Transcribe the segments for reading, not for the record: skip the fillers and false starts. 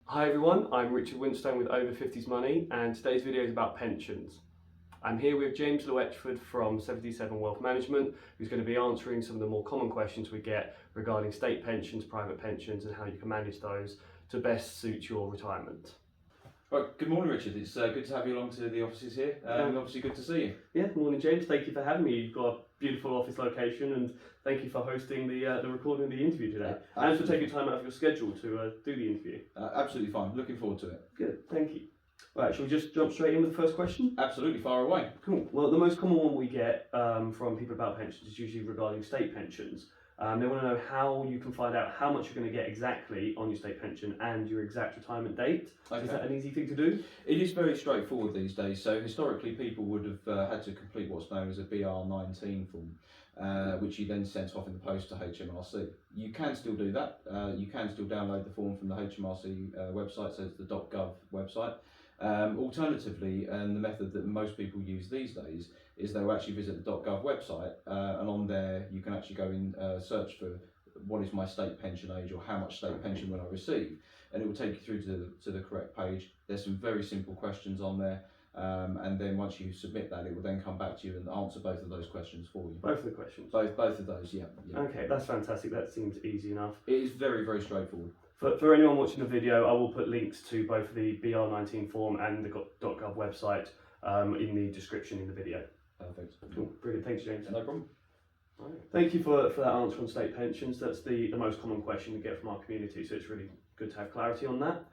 Hi everyone, I'm Richard Winstone with Over 50s Money, and today's video is about pensions. I'm here with James Lewetchford from 77 Wealth Management, who's going to be answering some of the more common questions we get regarding state pensions, private pensions, and how you can manage those to best suit your retirement. Right, good morning, Richard. It's good to have you along to the offices here. Obviously, good to see you. Yeah, good morning, James. Thank you for having me. You've got a beautiful office location, and thank you for hosting the recording of the interview today, and for taking time out of your schedule to do the interview. Absolutely fine. Looking forward to it. Good, thank you. Right, shall we just jump straight in with the first question? Absolutely, far away. Cool. Well, the most common one we get from people about pensions is usually regarding state pensions. They want to know how you can find out how much you're going to get exactly on your state pension and your exact retirement date. Okay. Is that an easy thing to do? It is very straightforward these days. So historically, people would have had to complete what's known as a BR19 form, which you then sent off in the post to HMRC. You can still do that. You can still download the form from the HMRC website, so it's the .gov website. Alternatively, and the method that most people use these days is they'll actually visit the .gov website, and on there you can actually go in search for what is my state pension age or how much state pension will I receive, and it will take you through to the correct page. There's some very simple questions on there, and then once you submit that, it will then come back to you and answer both of those questions for you. Both of the questions? Both of those, yeah. Okay, that's fantastic. That seems easy enough. It is very, very straightforward. For anyone watching the video, I will put links to both the BR19 form and the .gov website in the description in the video. Perfect. Cool. Brilliant. Thanks, James. No problem. Right. Thank you for that answer on state pensions. That's the most common question we get from our community, so it's really good to have clarity on that.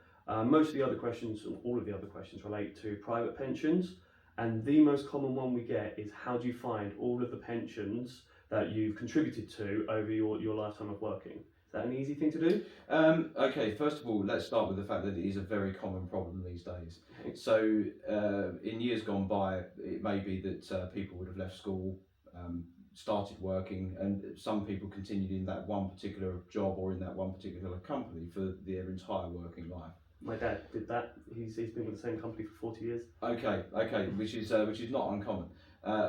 Most of the other questions, all of the other questions, relate to private pensions, and the most common one we get is how do you find all of the pensions that you've contributed to over your lifetime of working? Is that an easy thing to do? Okay, first of all, let's start with the fact that it is a very common problem these days. Okay. So, in years gone by, it may be that people would have left school, started working, and some people continued in that one particular job or in that one particular company for their entire working life. My dad did that. He's been with the same company for 40 years. Okay, which is not uncommon.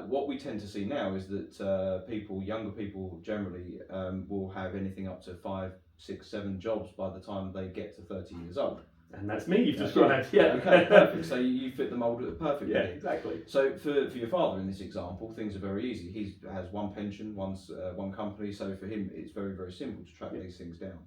What we tend to see now is that younger people generally, will have anything up to 5, 6, 7 jobs by the time they get to 30 years old. And that's me you've described. Yeah. Okay, perfect. So you fit the mould perfectly. Yeah, exactly. So for your father in this example, things are very easy. He has one pension, one company. So for him, it's very, very simple to track these things down.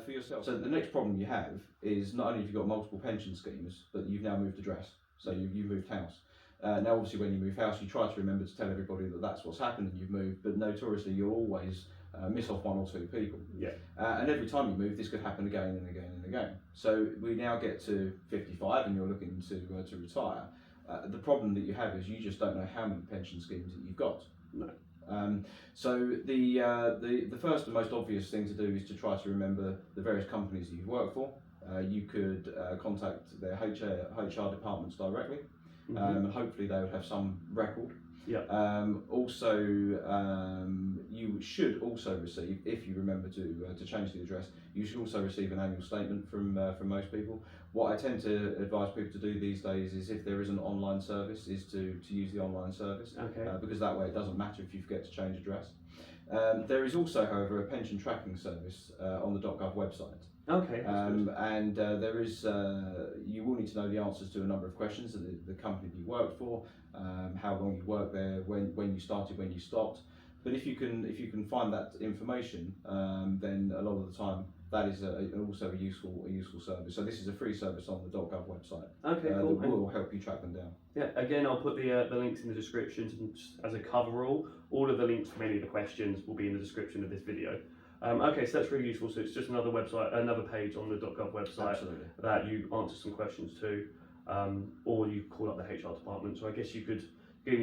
For yourself, so the next problem you have is not only have you got multiple pension schemes, but you've now moved address. So you've moved house. Now, obviously, when you move house, you try to remember to tell everybody that that's what's happened and you've moved, but notoriously, you'll always miss off 1 or 2 people. Yeah. And every time you move, this could happen again and again and again. So we now get to 55 and you're looking to retire. The problem that you have is you just don't know how many pension schemes that you've got. No. So the first and most obvious thing to do is to try to remember the various companies that you've worked for. You could contact their HR departments directly. And hopefully they would have some record. Yeah. Also, you should also receive, if you remember to change the address, you should also receive an annual statement from most people. What I tend to advise people to do these days is, if there is an online service, is to use the online service. Okay. Because that way it doesn't matter if you forget to change address. There is also, however, a pension tracking service on the .gov website. Okay. And there is, you will need to know the answers to a number of questions: the company that you worked for, how long you worked there, when you started, when you stopped. But if you can find that information, then a lot of the time that is also a useful service. So this is a free service on the .gov website. Okay, cool. That will help you track them down. Yeah, again, I'll put the links in the description, and just as a coverall, all of the links from any of the questions will be in the description of this video. Okay, so that's really useful. So it's just another website, another page on the .gov website. Absolutely. That you answer some questions to, or you call up the HR department. So I guess you can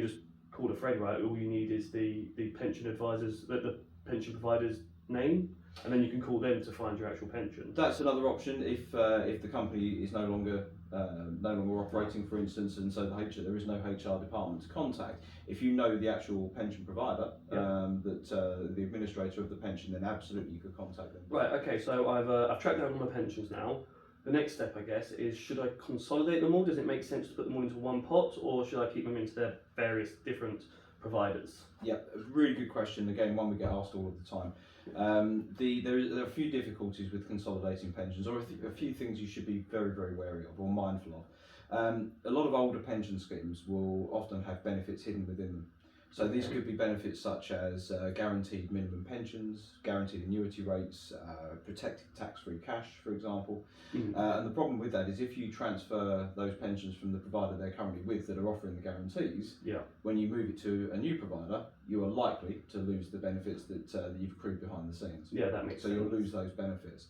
just call a friend, right? All you need is the pension advisors, the pension provider's name, and then you can call them to find your actual pension. That's another option if the company is no longer operating, for instance, and so there is no HR department to contact. If you know the actual pension provider, the administrator of the pension, then absolutely you could contact them. Right. Okay. So I've tracked down all my pensions now. The next step, I guess, is should I consolidate them all? Does it make sense to put them all into one pot, or should I keep them into their various different providers? Yeah, a really good question. Again, one we get asked all of the time. There are a few difficulties with consolidating pensions, or a few things you should be very, very wary of or mindful of. A lot of older pension schemes will often have benefits hidden within them. So these could be benefits such as guaranteed minimum pensions, guaranteed annuity rates, protected tax-free cash, for example. And the problem with that is if you transfer those pensions from the provider they're currently with that are offering the guarantees, when you move it to a new provider, you are likely to lose the benefits that you've accrued behind the scenes. Yeah, that makes sense. So you'll lose those benefits.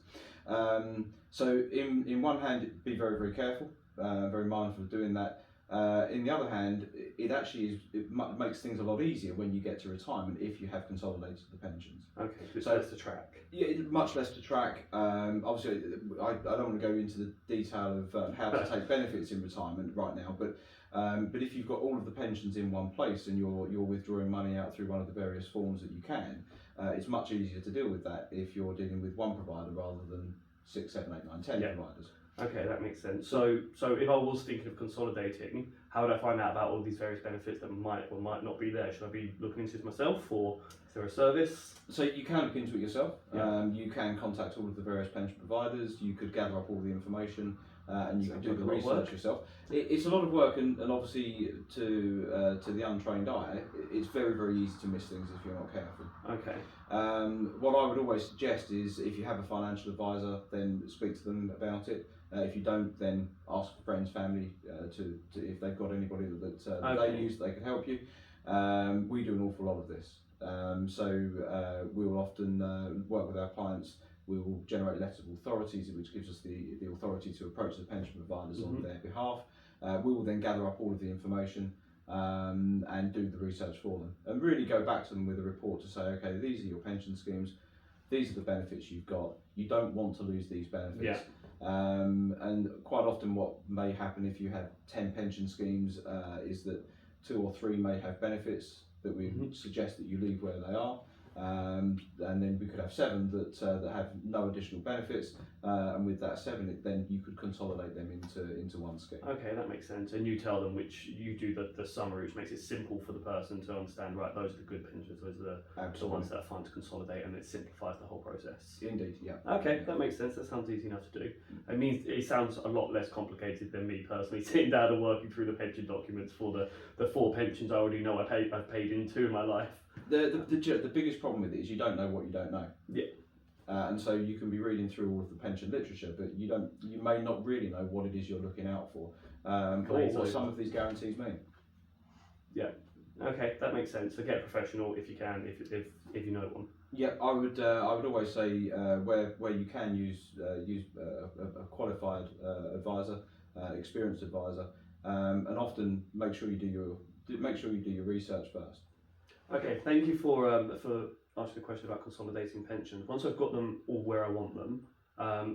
So in one hand, be very, very careful, very mindful of doing that. In the other hand, it actually makes things a lot easier when you get to retirement if you have consolidated the pensions. Okay, so less to track. Yeah, much less to track. Obviously, I don't want to go into the detail of how to take benefits in retirement right now, but if you've got all of the pensions in one place and you're withdrawing money out through one of the various forms that you can, it's much easier to deal with that if you're dealing with one provider rather than 6, 7, 8, 9, 10 providers. Okay, that makes sense. So if I was thinking of consolidating, how would I find out about all these various benefits that might or might not be there? Should I be looking into it myself, or is there a service? So you can look into it yourself. You can contact all of the various pension providers. You could gather up all the information, and you could do the research yourself. It's a lot of work, and obviously to the untrained eye, it's very, very easy to miss things if you're not careful. Okay. What I would always suggest is if you have a financial advisor, then speak to them about it. If you don't, then ask friends, family, to if they've got anybody that they use, they can help you. We do an awful lot of this. We will often work with our clients. We will generate letters of authorities, which gives us the authority to approach the pension providers on their behalf. We will then gather up all of the information and do the research for them, and really go back to them with a report to say, okay, these are your pension schemes, these are the benefits you've got. You don't want to lose these benefits. And quite often what may happen if you have 10 pension schemes is that 2 or 3 may have benefits that we suggest that you leave where they are. And then we could have 7 that have no additional benefits, and with that 7, then you could consolidate them into one scheme. Okay, that makes sense. And you tell them which you do the summary, which makes it simple for the person to understand. Right, those are the good pensions. Those are the ones that are fine to consolidate, and it simplifies the whole process. Indeed, yeah. Okay, that makes sense. That sounds easy enough to do. It means it sounds a lot less complicated than me personally sitting down and working through the pension documents for the 4 pensions I already know I've paid into in my life. The biggest problem with it is you don't know what you don't know. Yeah. And so you can be reading through all of the pension literature, but you may not really know what it is you're looking out for, or what some of these guarantees mean. Yeah. Okay, that makes sense. So get a professional if you can, if you know one. Yeah, I would always say where you can use a qualified advisor, experienced advisor, and often make sure you do your research first. Okay, thank you for asking the question about consolidating pensions. Once I've got them all where I want them,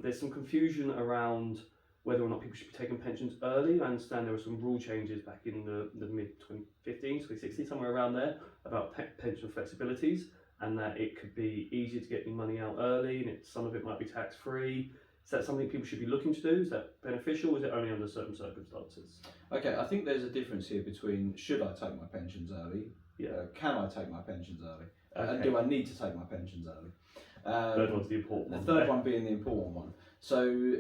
there's some confusion around whether or not people should be taking pensions early. I understand there were some rule changes back in the mid-2015, 2016, somewhere around there, about pension flexibilities, and that it could be easier to get your money out early, and some of it might be tax-free. Is that something people should be looking to do? Is that beneficial, or is it only under certain circumstances? Okay, I think there's a difference here between should I take my pensions early, can I take my pensions early, and do I need to take my pensions early? Third one's the important one. The third one being the important one. So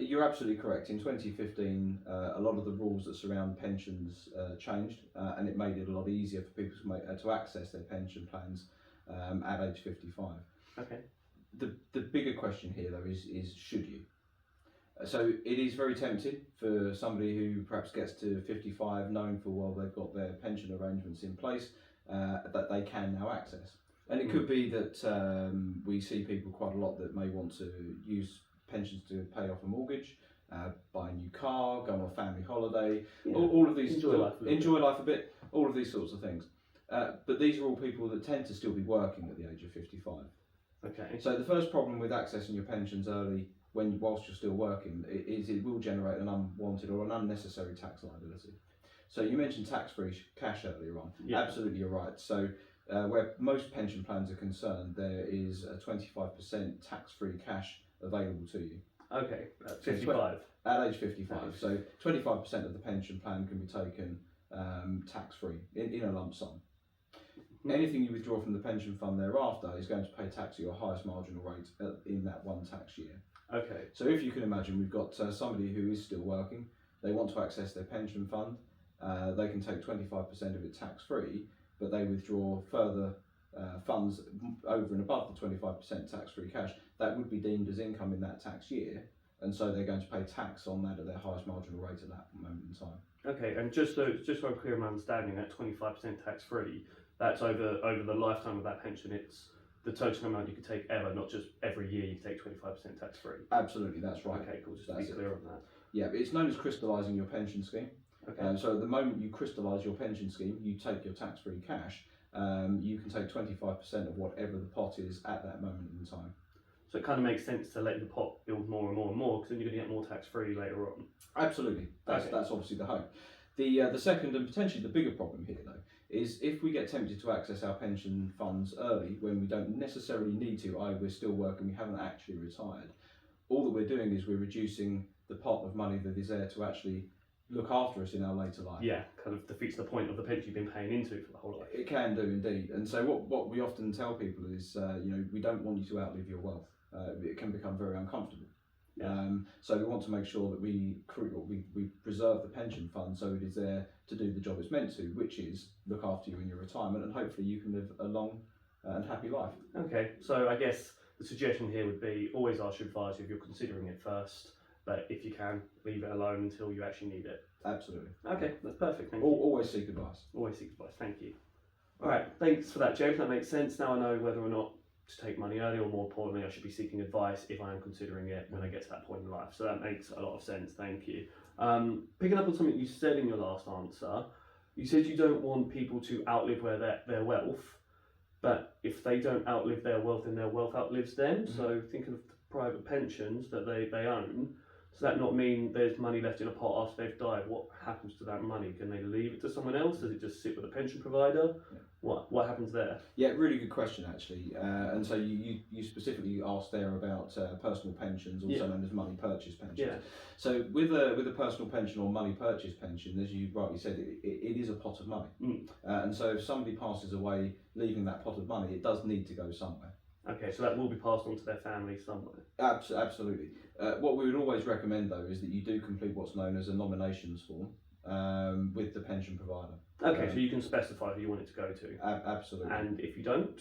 you're absolutely correct. In 2015, a lot of the rules that surround pensions changed, and it made it a lot easier for people to access their pension plans at age 55. Okay. The bigger question here, though, is should you? So it is very tempting for somebody who perhaps gets to 55 knowing full well they've got their pension arrangements in place that they can now access. And it could be that we see people quite a lot that may want to use pensions to pay off a mortgage, buy a new car, go on a family holiday, all of these, enjoy life a bit, all of these sorts of things. But these are all people that tend to still be working at the age of 55. Okay. So the first problem with accessing your pensions early whilst you're still working is it will generate an unwanted or an unnecessary tax liability. So you mentioned tax-free cash earlier on. Yeah. Absolutely, you're right. So where most pension plans are concerned, there is a 25% tax-free cash available to you. Okay, at 55. At age 55. So 25% of the pension plan can be taken tax-free in a lump sum. Anything you withdraw from the pension fund thereafter is going to pay tax at your highest marginal rate in that one tax year. Okay. So if you can imagine, we've got somebody who is still working, they want to access their pension fund, they can take 25% of it tax-free, but they withdraw further funds over and above the 25% tax-free cash. That would be deemed as income in that tax year, and so they're going to pay tax on that at their highest marginal rate at that moment in time. Okay, and just so I'm clear in my understanding, that 25% tax-free, that's over the lifetime of that pension. It's the total amount you could take ever, not just every year you take 25% tax-free. Absolutely, that's right. Okay, cool. Just to be clear on that. Yeah, but it's known as crystallising your pension scheme. Okay. So at the moment you crystallise your pension scheme, you take your tax-free cash. You can take 25% of whatever the pot is at that moment in time. So it kind of makes sense to let the pot build more and more and more, because then you're going to get more tax-free later on. Absolutely, that's obviously the hope. The second and potentially the bigger problem here though is if we get tempted to access our pension funds early when we don't necessarily need to, i.e. we're still working, we haven't actually retired, all that we're doing is we're reducing the pot of money that is there to actually look after us in our later life. Yeah, kind of defeats the point of the pension you've been paying into for the whole life. It can do indeed, and so what we often tell people is, we don't want you to outlive your wealth. It can become very uncomfortable. Yeah. So we want to make sure that we preserve the pension fund so it is there to do the job it's meant to, which is look after you in your retirement, and hopefully you can live a long and happy life. Okay, so I guess the suggestion here would be always ask your advisor if you're considering it first, but if you can, leave it alone until you actually need it. Absolutely. Okay, that's perfect. Thank you. Always seek advice. Always seek advice. Thank you. All right, thanks for that, Joe. That makes sense. Now I know whether or not to take money early, or more importantly, I should be seeking advice if I am considering it when I get to that point in life. So that makes a lot of sense. Thank you. Picking up on something you said in your last answer, you said you don't want people to outlive their wealth, but if they don't outlive their wealth, then their wealth outlives them. Mm-hmm. So thinking of private pensions that they own, does that not mean there's money left in a pot after they've died? What happens to that money? Can they leave it to someone else? Does it just sit with a pension provider? Yeah. What happens there? Yeah, really good question actually. And so you specifically asked there about personal pensions, also known as money purchase pensions. Yeah. So with a personal pension or money purchase pension, as you rightly said, it is a pot of money. And so if somebody passes away leaving that pot of money, it does need to go somewhere. Okay, so that will be passed on to their family somewhere. Absolutely. What we would always recommend though is that you do complete what's known as a nominations form with the pension provider. Okay, so you can specify who you want it to go to. Absolutely. And if you don't?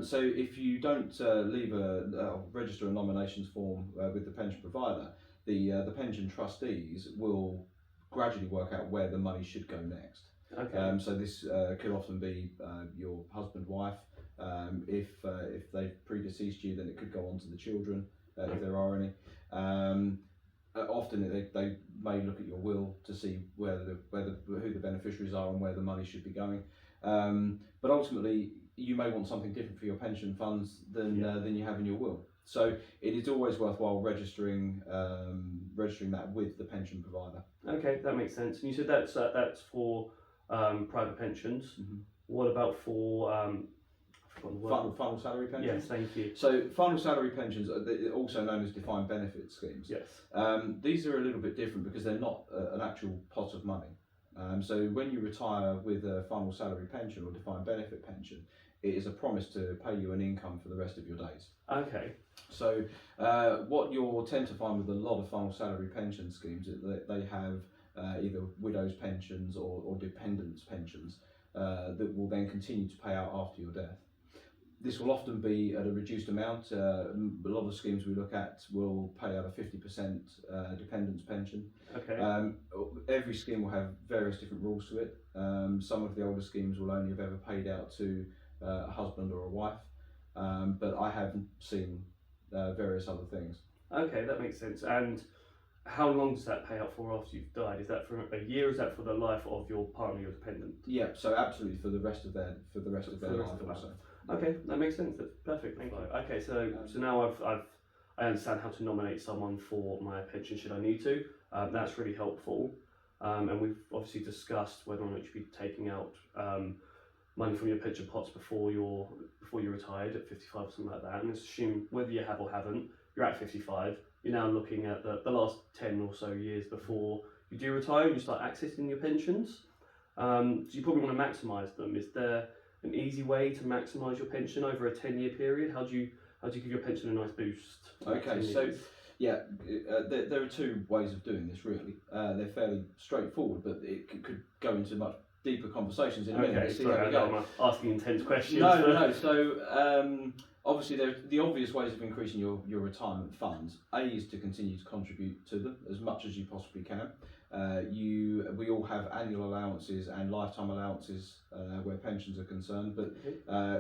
So if you don't register a nominations form with the pension provider, the pension trustees will gradually work out where the money should go next. Okay. So this could often be your husband, wife. If they've predeceased you, then it could go on to the children if there are any. Often they may look at your will to see who the beneficiaries are and where the money should be going. But ultimately, you may want something different for your pension funds than you have in your will. So it is always worthwhile registering that with the pension provider. Okay, that makes sense. And you said that's for private pensions. Mm-hmm. What about for final salary pensions? Yes, thank you. So final salary pensions are also known as defined benefit schemes. Yes. These are a little bit different because they're not an actual pot of money. So when you retire with a final salary pension or defined benefit pension, it is a promise to pay you an income for the rest of your days. Okay. So what you'll tend to find with a lot of final salary pension schemes is that they have either widows' pensions or dependents' pensions that will then continue to pay out after your death. This will often be at a reduced amount. A lot of schemes we look at will pay out a 50% dependence pension. Okay. Every scheme will have various different rules to it. Some of the older schemes will only have ever paid out to a husband or a wife, but I have seen various other things. Okay, that makes sense. And how long does that pay out for after you've died? Is that for a year? Is that for the life of your partner, your dependent? Yeah, so absolutely for the rest of their life also. Okay, that makes sense. That's perfect. Thank you. Okay, so now I understand how to nominate someone for my pension should I need to. That's really helpful. And we've obviously discussed whether or not you should be taking out money from your pension pots before you're retired at 55 or something like that. And let's assume whether you have or haven't, you're at 55. You're now looking at the last 10 or so years before you do retire and you start accessing your pensions. So you probably want to maximise them. Is there an easy way to maximise your pension over a 10-year period? How do you give your pension a nice boost? Okay, so yeah, there are two ways of doing this really. They're fairly straightforward, but it could go into much deeper conversations in a minute. Okay, sorry, I'm asking intense questions. No. So obviously, the obvious ways of increasing your retirement funds. A is to continue to contribute to them as much as you possibly can. We all have annual allowances and lifetime allowances where pensions are concerned, but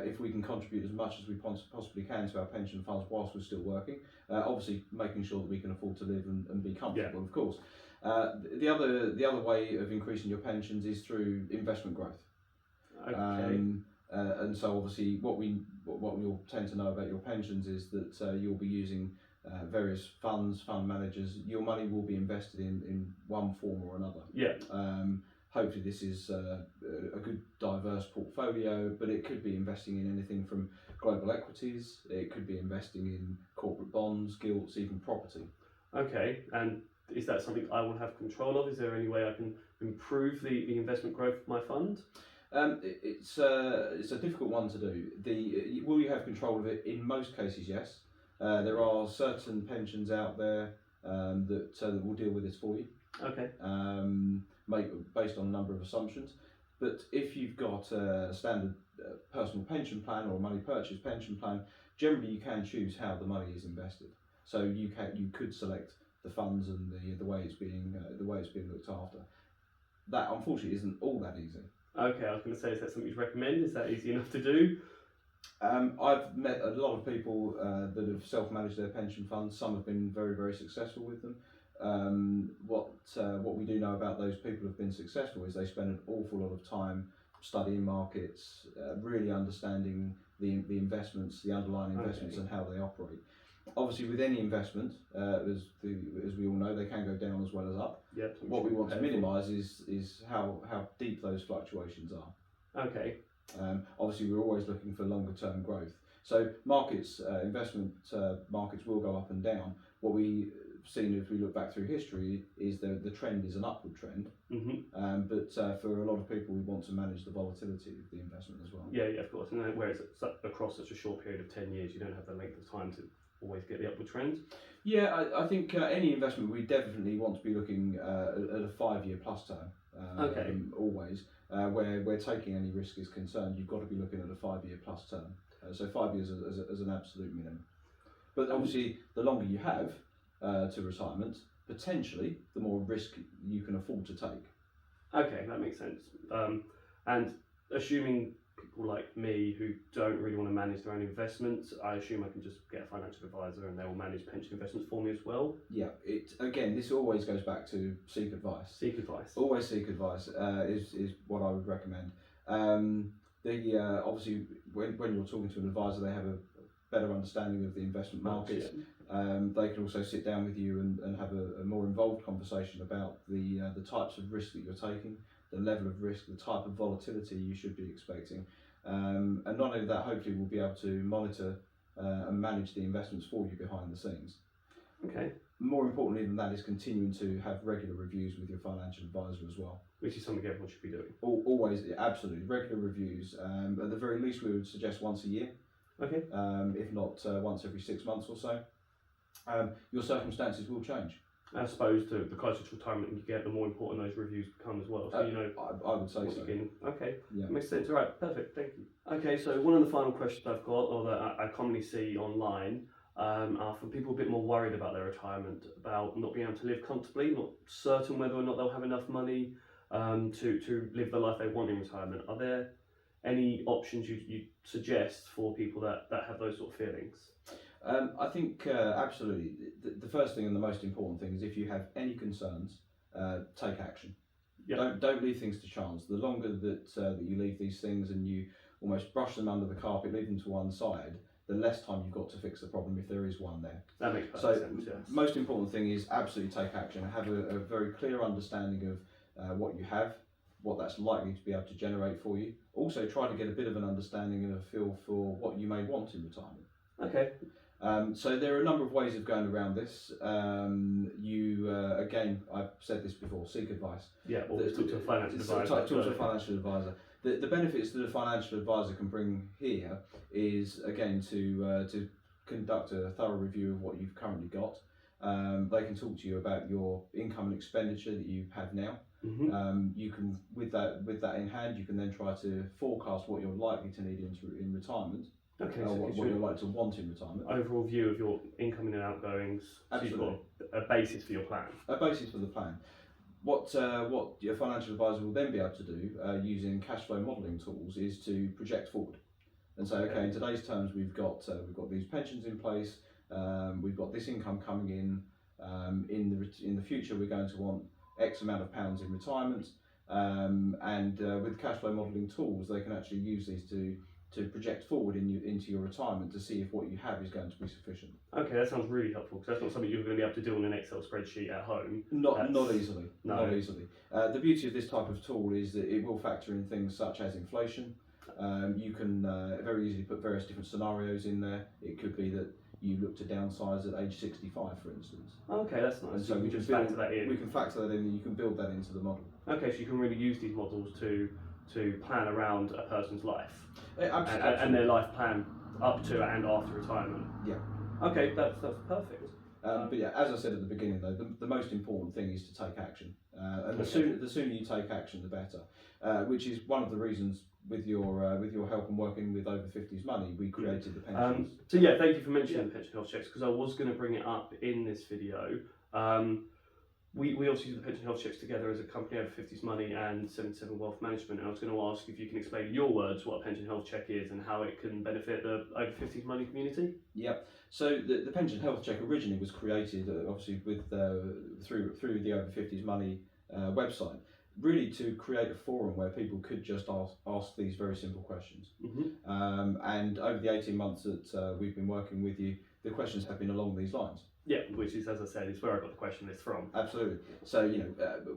if we can contribute as much as we possibly can to our pension funds whilst we're still working, obviously making sure that we can afford to live and be comfortable, of course. The other way of increasing your pensions is through investment growth. Okay. And so obviously what you'll tend to know about your pensions is that you'll be using various fund managers. Your money will be invested in one form or another. Yeah. Hopefully this is a good diverse portfolio, but it could be investing in anything from global equities, it could be investing in corporate bonds, gilts, even property. Okay, and is that something I will have control of? Is there any way I can improve the investment growth of my fund? It's a difficult one to do. Will you have control of it? In most cases, yes. There are certain pensions out there that will deal with this for you. Okay. Based on a number of assumptions. But if you've got a standard personal pension plan or a money purchase pension plan, generally you can choose how the money is invested. So you could select the funds and the way it's being looked after. That unfortunately isn't all that easy. Okay, I was going to say, is that something you'd recommend? Is that easy enough to do? I've met a lot of people that have self-managed their pension funds. Some have been very, very successful with them. What we do know about those people who have been successful is they spend an awful lot of time studying markets, really understanding the investments, the underlying investments, and how they operate. Obviously, with any investment, as we all know, they can go down as well as up. Yep, what we want to minimise is how deep those fluctuations are. Okay. Obviously, we're always looking for longer term growth. So markets, investment markets will go up and down. What we've seen if we look back through history is the trend is an upward trend. Mm-hmm. But for a lot of people, we want to manage the volatility of the investment as well. Yeah, of course. And whereas across such a short period of 10 years, you don't have the length of time to always get the upward trend. Yeah, I think any investment we definitely want to be looking at a 5-year plus term. Always. Where taking any risk is concerned, you've got to be looking at a 5-year plus term. So 5 years as an absolute minimum. But obviously, the longer you have to retirement, potentially, the more risk you can afford to take. Okay, that makes sense. And assuming people like me who don't really want to manage their own investments, I assume I can just get a financial advisor and they will manage pension investments for me as well? Yeah, this always goes back to seek advice. Seek advice. Always seek advice is what I would recommend. Obviously, when you're talking to an advisor, they have a better understanding of the investment markets. Yeah. They can also sit down with you and have a more involved conversation about the types of risk that you're taking, the level of risk, the type of volatility you should be expecting. And not only that, hopefully we'll be able to monitor and manage the investments for you behind the scenes. Okay. More importantly than that is continuing to have regular reviews with your financial advisor as well. Which is something everyone should be doing. Always, absolutely. Regular reviews. At the very least, we would suggest once a year. Okay. If not once every 6 months or so. Your circumstances will change. I suppose the closer to retirement you get, the more important those reviews become as well. So I would say so. Okay, yeah. Makes sense. All right, perfect. Thank you. Okay, so one of the final questions I've got, or that I commonly see online, are from people a bit more worried about their retirement, about not being able to live comfortably, not certain whether or not they'll have enough money to live the life they want in retirement. Are there any options you suggest for people that have those sort of feelings? I think absolutely. The first thing and the most important thing is if you have any concerns, take action. Yep. Don't leave things to chance. The longer that you leave these things and you almost brush them under the carpet, leave them to one side, the less time you've got to fix the problem if there is one there. That makes perfect sense. Yes. Most important thing is absolutely take action. Have a very clear understanding of what you have, what that's likely to be able to generate for you. Also try to get a bit of an understanding and a feel for what you may want in retirement. Okay. So there are a number of ways of going around this. Again, I've said this before, seek advice. Yeah, or talk to a financial advisor. Talk to a financial advisor. The benefits that a financial advisor can bring here is, again, to conduct a thorough review of what you've currently got. They can talk to you about your income and expenditure that you have now. You can, with that in hand, you can then try to forecast what you're likely to need in retirement. Okay, So what you're likely to want in retirement. Overall view of your incoming and outgoings. Absolutely. So you've got a basis for your plan. A basis for the plan. What your financial advisor will then be able to do using cash flow modelling tools is to project forward and say, okay, in today's terms we've got these pensions in place, we've got this income coming in. In the future we're going to want X amount of pounds in retirement, and with cash flow modelling tools they can actually use these to project forward into your retirement to see if what you have is going to be sufficient. Okay, that sounds really helpful because that's not something you're going to be able to do on an Excel spreadsheet at home. Not easily. No. Not easily. The beauty of this type of tool is that it will factor in things such as inflation. You can very easily put various different scenarios in there. It could be that you look to downsize at age 65, for instance. Okay, that's nice. And so we just factor that in. We can factor that in, and you can build that into the model. Okay, so you can really use these models to plan around a person's life. Absolutely. And their life plan up to and after retirement. Yeah. Okay, that's perfect. But yeah, as I said at the beginning, though, the most important thing is to take action, and the sooner you take action, the better. Which is one of the reasons with your help and working with over 50s money, we created the pensions. So yeah, thank you for mentioning the pension health checks because I was going to bring it up in this video. We obviously do the pension health checks together as a company, over 50s money and 77 Wealth Management, and I was going to ask if you can explain in your words what a pension health check is and how it can benefit the over 50s money community. Yep. So the pension health check originally was created obviously with through the over 50s money website, really to create a forum where people could just ask these very simple questions. And over the 18 months that we've been working with you, the questions have been along these lines. Yeah, which is, as I said, is where I got the question list from. Absolutely. So,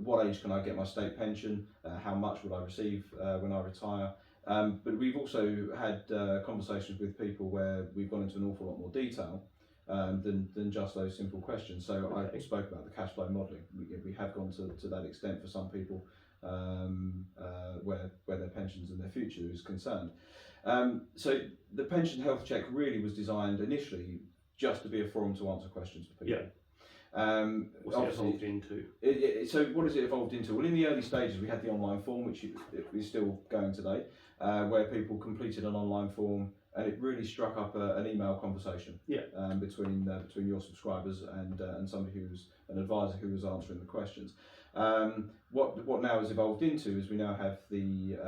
what age can I get my state pension? How much will I receive when I retire? But we've also had conversations with people where we've gone into an awful lot more detail than just those simple questions. So Okay. I spoke about the cash flow modelling. We have gone to that extent for some people where their pensions and their future is concerned. So the pension health check really was designed initially just to be a forum to answer questions for people. Yeah. What's it evolved into? So what has it evolved into? Well, in the early stages we had the online form, which is still going today, where people completed an online form, and it really struck up an email conversation between your subscribers and somebody who's an advisor who was answering the questions. What now has evolved into is we now have the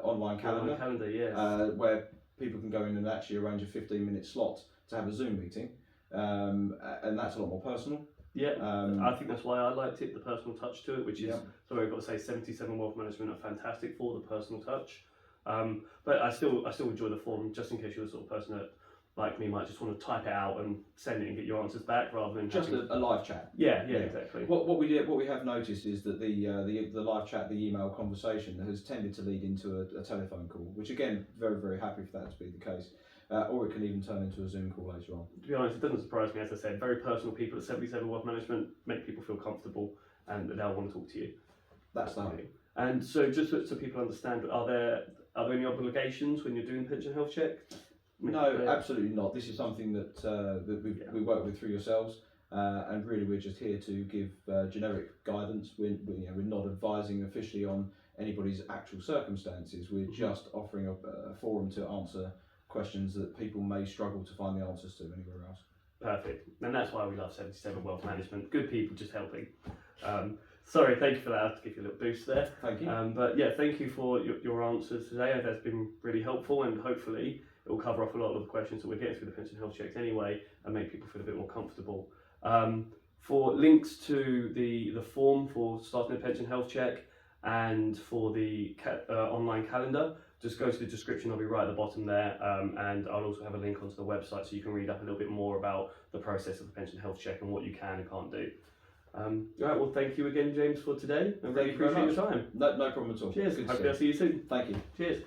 online calendar. Yes. Where people can go in and actually arrange a 15-minute slot to have a Zoom meeting, and that's a lot more personal. Yeah, I think that's why I liked it, the personal touch to it, which is, sorry, I've got to say 77 Wealth Management are fantastic for the personal touch. But I still enjoy the form, just in case you're the sort of person that, like me, might just want to type it out and send it and get your answers back rather than just a live chat. Yeah, exactly. What we have noticed is that the live chat, the email conversation has tended to lead into a telephone call, which again, very, very happy for that to be the case. Or it can even turn into a Zoom call later on. To be honest, it doesn't surprise me. As I said, very personal people at 77 Wealth Management make people feel comfortable and they'll want to talk to you. That's the hope. And so, just so people understand, are there any obligations when you're doing pension health check? No, absolutely not. This is something that we work with through yourselves, and really we're just here to give generic guidance. We're not advising officially on anybody's actual circumstances. We're just offering a forum to answer questions that people may struggle to find the answers to anywhere else. Perfect. And that's why we love 77 Wealth Management. Good people just helping. Sorry, thank you for that. I have to give you a little boost there. Thank you. But yeah, thank you for your answers today. That's been really helpful, and hopefully it will cover off a lot of the questions that we're getting through the pension health checks anyway and make people feel a bit more comfortable. For links to the form for starting a pension health check and for the online calendar, just go to the description. I'll be right at the bottom there, and I'll also have a link onto the website so you can read up a little bit more about the process of the pension health check and what you can and can't do. All right, well, thank you again, James, for today. I really appreciate your time. No problem at all. Cheers. Hopefully I'll see you soon. Thank you. Cheers.